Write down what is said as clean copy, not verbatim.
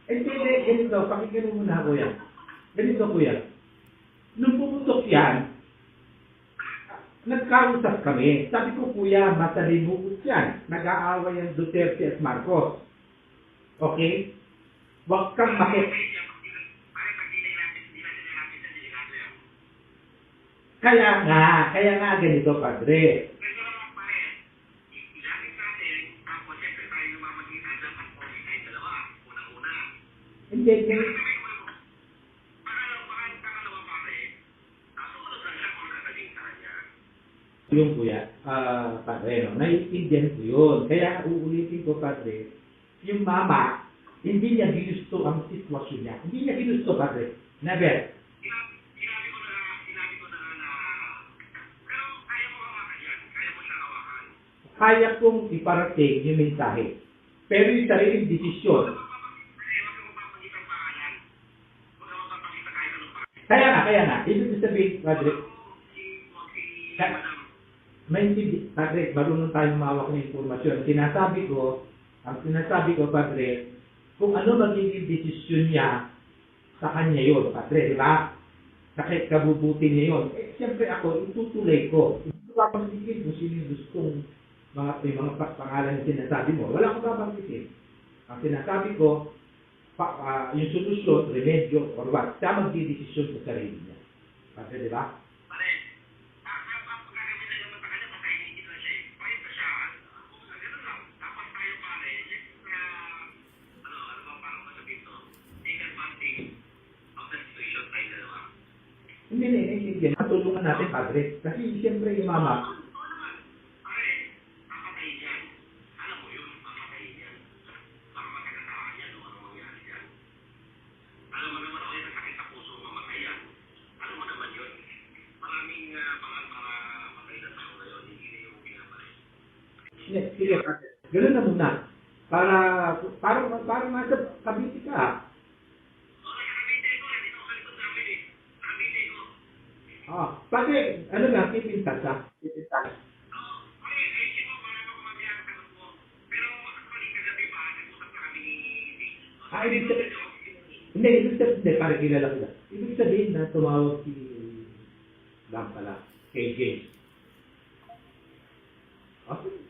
Hindi, ganito, pakinggan mo muna, kuya. Ganito, kuya. Nung pumutok yan, nagkausap kami. Sabi ko, kuya, matalimugot yan. Nag-aaway ang Duterte at Marcos. Okay? Huwag kang Kaya nga ganito, padre. Hindi, yung kuya, padre, no? Naiintindihan ko yun. Kaya uulitin ko, padre, yung mama, hindi niya ginusto ang sitwasyon niya. Hindi niya ginusto, padre. Never. Kaya kong iparating yung mensahe. Pero yung sariling desisyon. Kaya nga. Ibig sabihin, padre, padre, marunong tayong mawak ng informasyon. Ang sinasabi ko, padre, kung ano magiging desisyon niya, sa kanya yun, padre, di ba? Kahit kabubuti niya yun. Siyempre ako, itutulay ko. Hindi ko papanggitin kung sino yung gustong mga pangalan na sinasabi mo. Wala akong papanggitin. Ang sinasabi ko, yung solusyon, remedyo, or what, siya magdidesisyon sa sarili niya. Padre, di ba? Hindi. Matulungan natin, padre. Kasi siyempre yung mama. Sige, padre. Ganun na muna. Para nasa kabiti ka. Padre, ano lang, pipintas ha? Pipintas. Ibig sabihin, para kilala ko lang. Ibig sabihin na tumawag si Lam pala, kay James. Okay.